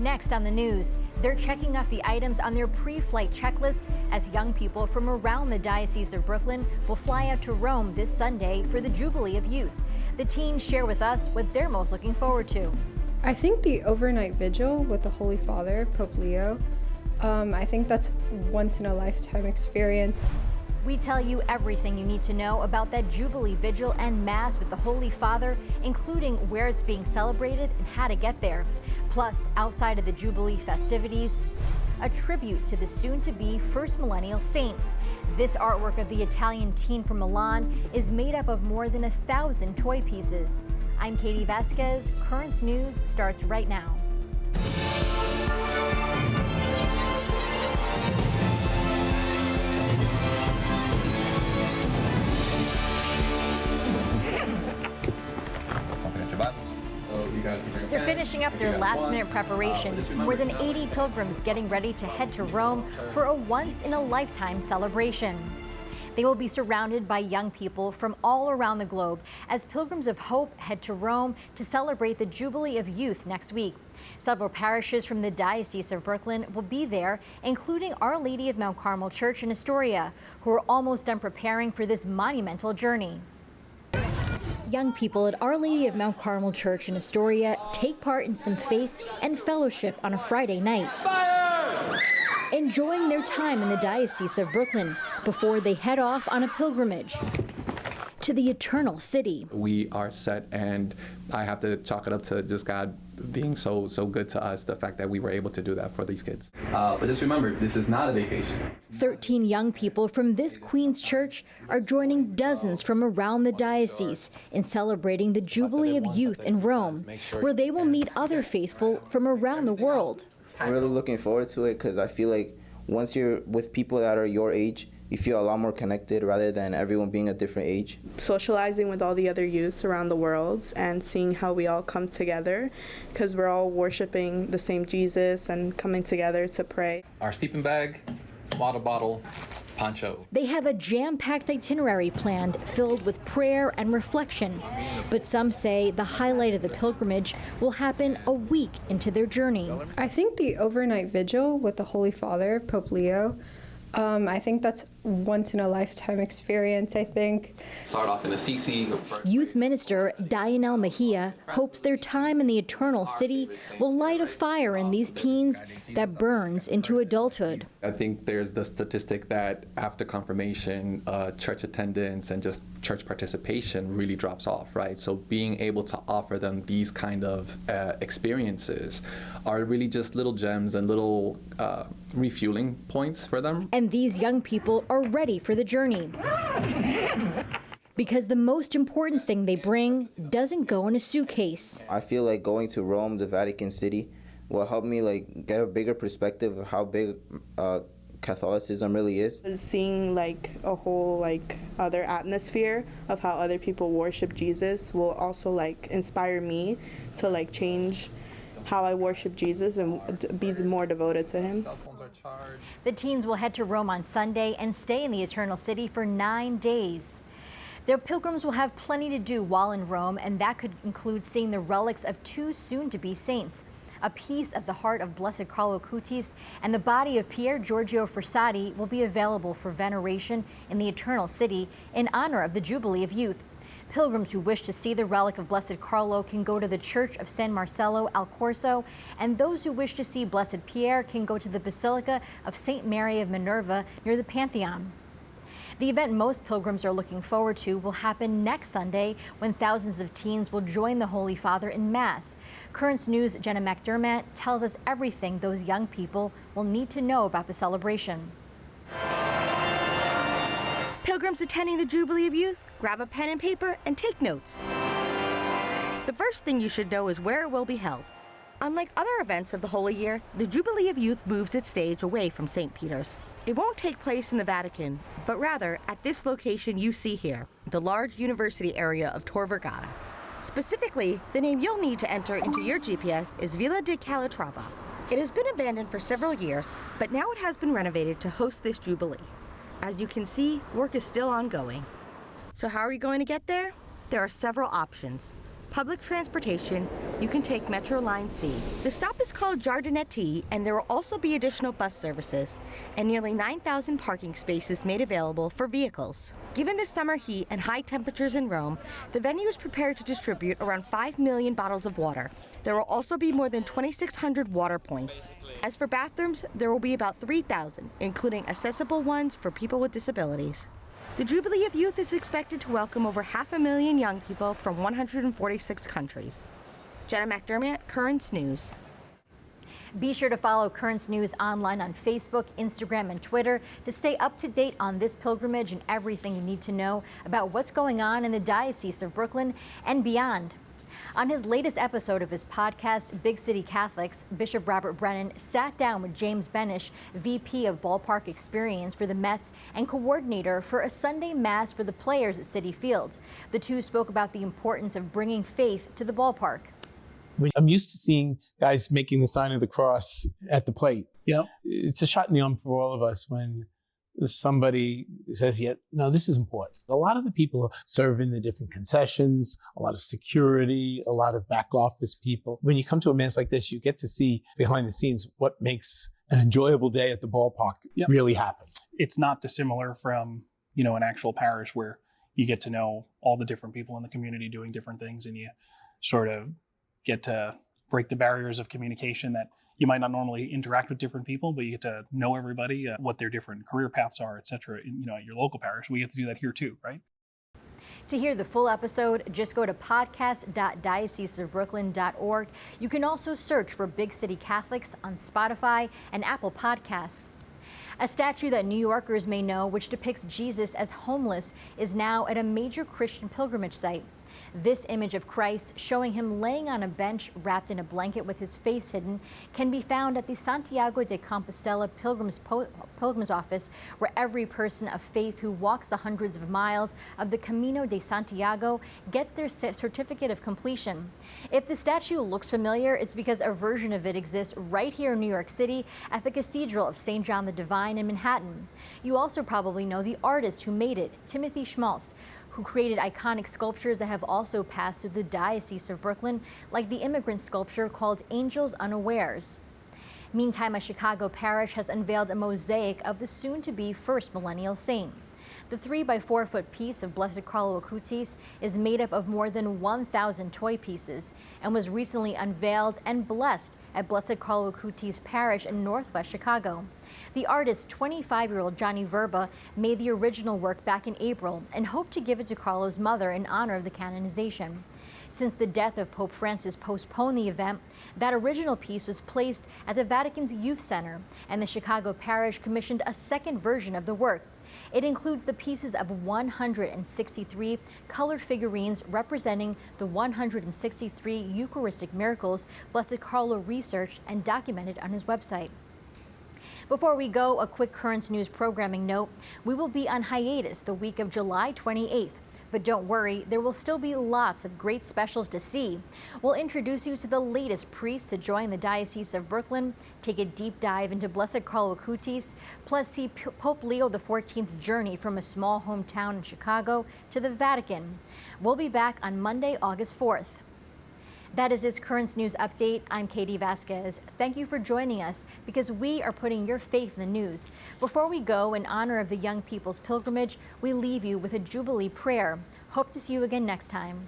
Next on the news, they're checking off the items on their pre-flight checklist as young people from around the Diocese of Brooklyn will fly out to Rome this Sunday for the Jubilee of Youth. The teens share with us what they're most looking forward to. I think the overnight vigil with the Holy Father, Pope Leo, I think that's once-in-a-lifetime experience. We tell you everything you need to know about that Jubilee Vigil and Mass with the Holy Father, including where it's being celebrated and how to get there. Plus, outside of the Jubilee festivities, a tribute to the soon-to-be first millennial saint. This artwork of the Italian teen from Milan is made up of more than 1,000 toy pieces. I'm Katie Vasquez. Currents News starts right now. They're finishing up their last-minute preparations. More than 80 pilgrims getting ready to head to Rome for a once-in-a-lifetime celebration. They will be surrounded by young people from all around the globe as pilgrims of hope head to Rome to celebrate the Jubilee of Youth next week. Several parishes from the Diocese of Brooklyn will be there, including Our Lady of Mount Carmel Church in Astoria, who are almost done preparing for this monumental journey. Young people at Our Lady of Mount Carmel Church in Astoria take part in some faith and fellowship on a Friday night, enjoying their time in the Diocese of Brooklyn before they head off on a pilgrimage to the Eternal City. We are set, and I have to chalk it up to just God being so good to us, the fact that we were able to do that for these kids. But just remember, this is not a vacation. 13 young people from this Queen's Church are joining dozens from around the diocese in celebrating the Jubilee of Youth in Rome, where they will meet other faithful from around the world. I'm really looking forward to it because I feel like once you're with people that are your age, you feel a lot more connected rather than everyone being a different age. Socializing with all the other youths around the world and seeing how we all come together because we're all worshiping the same Jesus and coming together to pray. Our sleeping bag, water bottle, poncho. They have a jam-packed itinerary planned filled with prayer and reflection, but some say the highlight of the pilgrimage will happen a week into their journey. I think the overnight vigil with the Holy Father, Pope Leo, I think that's once-in-a-lifetime experience, I think. Start off in Assisi. Youth Minister Dianel Mejia hopes their time in the Eternal City will light a fire in these teens that burns into adulthood. I think there's the statistic that after confirmation, church attendance and just church participation really drops off, right? So being able to offer them these kind of experiences are really just little gems and little refueling points for them. And these young people are ready for the journey, because the most important thing they bring doesn't go in a suitcase. I feel like going to Rome, the Vatican City, will help me get a bigger perspective of how big Catholicism really is. Seeing a whole other atmosphere of how other people worship Jesus will also inspire me to change how I worship Jesus and be more devoted to him. The teens will head to Rome on Sunday and stay in the Eternal City for 9 days. Their pilgrims will have plenty to do while in Rome, and that could include seeing the relics of two soon-to-be saints. A piece of the heart of Blessed Carlo Acutis and the body of Pier, Giorgio Frassati will be available for veneration in the Eternal City in honor of the Jubilee of Youth. Pilgrims who wish to see the relic of Blessed Carlo can go to the Church of San Marcello al Corso, and those who wish to see Blessed Pier can go to the Basilica of St. Mary of Minerva near the Pantheon. The event most pilgrims are looking forward to will happen next Sunday when thousands of teens will join the Holy Father in Mass. Currents News' Jenna McDermott tells us everything those young people will need to know about the celebration. Pilgrims attending the Jubilee of Youth, grab a pen and paper and take notes. The first thing you should know is where it will be held. Unlike other events of the Holy Year, the Jubilee of Youth moves its stage away from St. Peter's. It won't take place in the Vatican, but rather at this location you see here, the large university area of Tor Vergata. Specifically, the name you'll need to enter into your GPS is Villa di Calatrava. It has been abandoned for several years, but now it has been renovated to host this Jubilee. As you can see, work is still ongoing. So how are we going to get there? There are several options. Public transportation, you can take Metro Line C. The stop is called Giardinette, and there will also be additional bus services and nearly 9,000 parking spaces made available for vehicles. Given the summer heat and high temperatures in Rome, the venue is prepared to distribute around 5 million bottles of water. There will also be more than 2,600 water points. As for bathrooms, there will be about 3,000, including accessible ones for people with disabilities. The Jubilee of Youth is expected to welcome over 500,000 young people from 146 countries. Jenna McDermott, Currents News. Be sure to follow Currents News online on Facebook, Instagram, and Twitter to stay up to date on this pilgrimage and everything you need to know about what's going on in the Diocese of Brooklyn and beyond. On his latest episode of his podcast, Big City Catholics, Bishop Robert Brennan sat down with James Benish, VP of Ballpark Experience for the Mets and coordinator for a Sunday Mass for the players at Citi Field. The two spoke about the importance of bringing faith to the ballpark. I'm used to seeing guys making the sign of the cross at the plate. Yeah, it's a shot in the arm for all of us when somebody says, yeah, no, this is important. A lot of the people serve in the different concessions, a lot of security, a lot of back office people. When you come to a Mass like this, you get to see behind the scenes what makes an enjoyable day at the ballpark really happen. It's not dissimilar from, an actual parish where you get to know all the different people in the community doing different things, and you sort of get to break the barriers of communication that you might not normally interact with different people, but you get to know everybody, what their different career paths are, et cetera, at your local parish. We get to do that here too, right? To hear the full episode, just go to podcast.dioceseofbrooklyn.org. You can also search for Big City Catholics on Spotify and Apple Podcasts. A statue that New Yorkers may know, which depicts Jesus as homeless, is now at a major Christian pilgrimage site. This image of Christ, showing him laying on a bench wrapped in a blanket with his face hidden, can be found at the Santiago de Compostela Pilgrims office, where every person of faith who walks the hundreds of miles of the Camino de Santiago gets their certificate of completion. If the statue looks familiar, it's because a version of it exists right here in New York City at the Cathedral of St. John the Divine in Manhattan. You also probably know the artist who made it, Timothy Schmaltz, who created iconic sculptures that have also passed through the Diocese of Brooklyn, like the immigrant sculpture called Angels Unawares. Meantime, a Chicago parish has unveiled a mosaic of the soon-to-be first millennial saint. The 3-by-4-foot piece of Blessed Carlo Acutis is made up of more than 1,000 toy pieces and was recently unveiled and blessed at Blessed Carlo Acutis Parish in Northwest Chicago. The artist, 25-year-old Johnny Verba, made the original work back in April and hoped to give it to Carlo's mother in honor of the canonization. Since the death of Pope Francis postponed the event, that original piece was placed at the Vatican's Youth Center, and the Chicago parish commissioned a second version of the work. It includes the pieces of 163 colored figurines representing the 163 Eucharistic miracles Blessed Carlo researched and documented on his website. Before we go, a quick Currents News programming note. We will be on hiatus the week of July 28th. But don't worry, there will still be lots of great specials to see. We'll introduce you to the latest priests to join the Diocese of Brooklyn, take a deep dive into Blessed Carlo Acutis, plus see Pope Leo XIV's journey from a small hometown in Chicago to the Vatican. We'll be back on Monday, August 4th. That is this Currents News Update. I'm Katie Vasquez. Thank you for joining us because we are putting your faith in the news. Before we go, in honor of the young people's pilgrimage, we leave you with a Jubilee prayer. Hope to see you again next time.